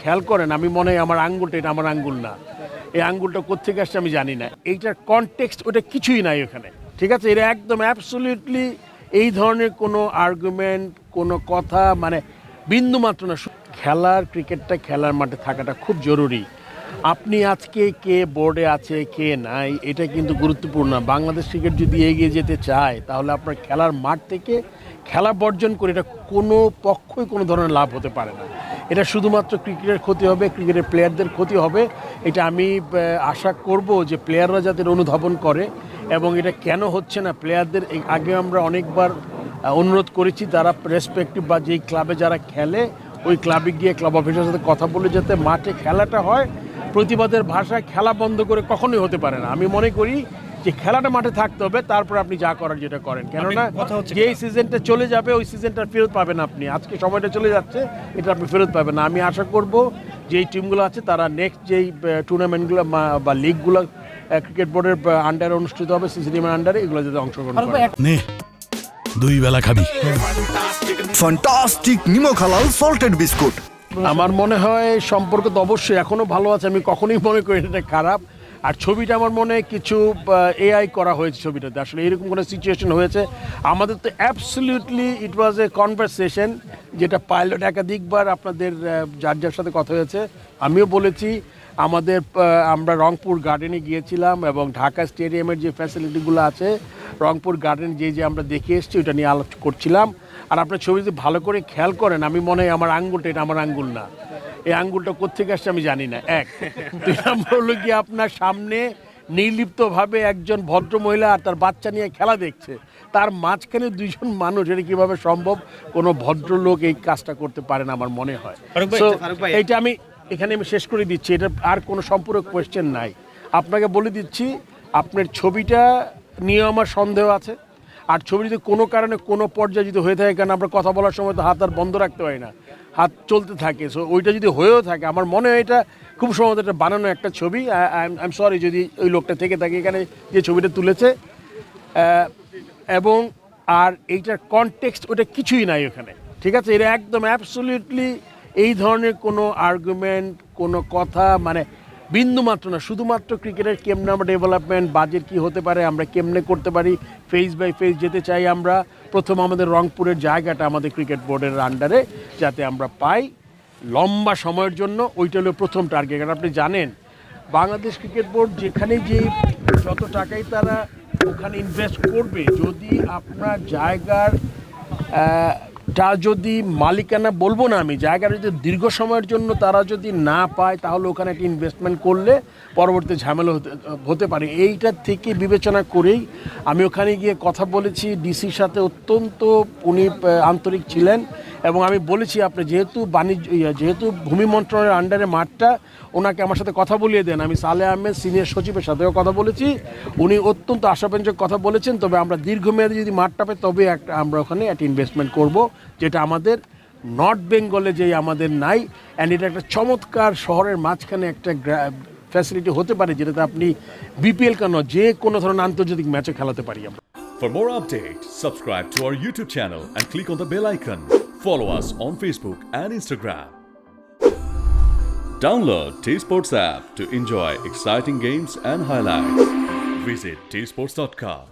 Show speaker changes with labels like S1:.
S1: খেয়াল করেন, আমি মনে হয় আমার আঙ্গুলটা, এটা আমার আঙ্গুল না, এই আঙ্গুলটা কোত্থেকে আসছে আমি জানি না, এইটার কনটেক্সট ওটা কিছুই নাই ওখানে, ঠিক আছে? এটা একদম অ্যাবসলিউটলি এই ধরনের কোনো আর্গুমেন্ট, কোনো কথা মানে বিন্দু মাত্র না। খেলার ক্রিকেটটা খেলার মাঠে থাকাটা খুব জরুরি। আপনি আজকে কে বোর্ডে আছে কে নাই এটা কিন্তু গুরুত্বপূর্ণ না। বাংলাদেশ ক্রিকেট যদি এগিয়ে যেতে চায় তাহলে আপনার খেলার মাঠ থেকে খেলা বর্জন করে এটা কোনো পক্ষই কোনো ধরনের লাভ হতে পারে না। এটা শুধুমাত্র ক্রিকেটের ক্ষতি হবে, ক্রিকেটের প্লেয়ারদের ক্ষতি হবে। এটা আমি আশা করব যে প্লেয়াররা যাতে অনুধাবন করে এবং এটা কেন হচ্ছে না প্লেয়ারদের আগে আমরা অনেকবার অনুরোধ করেছি, তারা রেসপেক্টিভ বা যেই ক্লাবে যারা খেলে ওই ক্লাবে গিয়ে ক্লাব অফিসের সাথে কথা বলে যাতে মাঠে খেলাটা হয়। প্রতিবাদের ভাষায় খেলা বন্ধ করে কখনোই হতে পারে না। আমি মনে করি যে খেলাটা মাঠে থাকতে হবে, তারপর আপনি যা করার যেটা করেন, কেননা যেই সিজনটা চলে যাবে ওই সিজনটা ফেরত পাবেন আপনি। আজকে সময়টা চলে যাচ্ছে, এটা আপনি ফেরত পাবেন না। আমি আশা করব যেই টিমগুলো আছে তারা নেক্সট যেই টুর্নামেন্টগুলো বা লিগগুলো ক্রিকেট বোর্ডের আন্ডারে অনুষ্ঠিত হবে, সিসিডিএমের আন্ডারে, এগুলো যাতে অংশগ্রহণ করে।
S2: দুই বেলা খাবি
S3: ফ্যান্টাস্টিক নিমক হালাল সল্টেড বিস্কুট।
S1: আমার মনে হয় সম্পর্ক তো অবশ্যই এখনও ভালো আছে, আমি কখনোই মনে করি এটা খারাপ। আর ছবিটা আমার মনে হয় কিছু এআই করা হয়েছে ছবিটাতে, আসলে এরকম কোনো সিচুয়েশন হয়েছে। আমাদের তো absolutely it was a conversation, যেটা পাইলট একাধিকবার আপনাদের যার যার সাথে কথা হয়েছে। আমিও বলেছি আমরা রংপুর গার্ডেনে গিয়েছিলাম এবং ঢাকা স্টেডিয়ামের যে ফ্যাসিলিটিগুলো আছে রংপুর গার্ডেন যে আমরা দেখে এসেছি ওইটা নিয়ে আলোচনা করছিলাম। আর আপনার ছবি যদি ভালো করে খেয়াল করেন, আমি মনে হয় আমার আঙ্গুলটা, এটা আমার আঙ্গুল না, এই আঙ্গুলটা কোত্থেকে আসছে আমি জানি না। এক, দুই নম্বর হলো গিয়ে আপনার সামনে নির্লিপ্তভাবে একজন ভদ্র মহিলা আর তার বাচ্চা নিয়ে খেলা দেখছে, তার মাঝখানে দুইজন মানুষ, এটা কীভাবে সম্ভব? কোনো ভদ্রলোক এই কাজটা করতে পারে না আমার মনে হয়। তো এইটা আমি এখানে শেষ করে দিচ্ছি, এটা আর কোনো সম্পূরক কোয়েশ্চেন নাই। আপনাকে বলে দিচ্ছি আপনার ছবিটা নিয়ে আমার সন্দেহ আছে। আর ছবি যদি কোনো কারণে কোনো পর্যায়ে যদি হয়ে থাকে, কারণ আমরা কথা বলার সময় তো হাত আর বন্ধ রাখতে হয় না, হাত চলতে থাকে, সো ওইটা যদি হয়েও থাকে আমার মনে হয় এটা খুব সম্ভবত এটা বানানো একটা ছবি। আই এম সরি যদি ওই লোকটা থেকে থাকে এখানে যে ছবিটা তুলেছে, এবং আর এইটার কনটেক্সট ওটা কিছুই নাই ওখানে, ঠিক আছে? এটা একদম অ্যাবসলিউটলি এই ধরনের কোনো আর্গুমেন্ট, কোনো কথা মানে বিন্দু মাত্র না। শুধুমাত্র ক্রিকেটের কেমনে আমরা ডেভেলপমেন্ট, বাজেট কী হতে পারে, আমরা কেমনে করতে পারি, ফেজ বাই ফেজ যেতে চাই আমরা। প্রথম আমাদের রংপুরের জায়গাটা আমাদের ক্রিকেট বোর্ডের আন্ডারে যাতে আমরা পাই লম্বা সময়ের জন্য, ওইটা হলো প্রথম টার্গেট। কারণ আপনি জানেন বাংলাদেশ ক্রিকেট বোর্ড যেখানে যে যত টাকাই তারা ওখানে ইনভেস্ট করবে, যদি আপনার জায়গার যদি মালিকানা বলবো না আমি, জায়গাটা যদি দীর্ঘ সময়ের জন্য তারা যদি না পায় তাহলে ওখানে একটা ইনভেস্টমেন্ট করলে পরবর্তী ঝামেলা হতে পারে। এইটার থেকে বিবেচনা করেই আমি ওখানে গিয়ে কথা বলেছি ডিসির সাথে, অত্যন্ত উনি আন্তরিক ছিলেন এবং আমি বলেছি আপনি যেহেতু ভূমি মন্ত্রণালয়ের আন্ডারে মাঠটা, ওনাকে আমার সাথে কথা বলিয়ে দেন। আমি সালেহ আহমেদ সিনিয়র সচিবের সাথেও কথা বলেছি, উনি অত্যন্ত আশাব্যঞ্জক কথা বলেছেন। তবে আমরা দীর্ঘমেয়াদী যদি মাঠটা পাই তবে আমরা ওখানে একটা ইনভেস্টমেন্ট করব, যেটা আমাদের নর্থ বেঙ্গলে যেই আমাদের নাই। অ্যান্ড এটা একটা চমৎকার শহরের মাঝখানে একটা ফ্যাসিলিটি হতে পারে, যেটাতে আপনি বিপিএল কেন যে কোনো ধরনের আন্তর্জাতিক ম্যাচে খেলাতে পারি আমরা।
S4: For more updates, subscribe to our YouTube channel and click on the bell icon. Follow us on Facebook and Instagram. Download T-Sports app to enjoy exciting games and highlights. Visit tsports.com.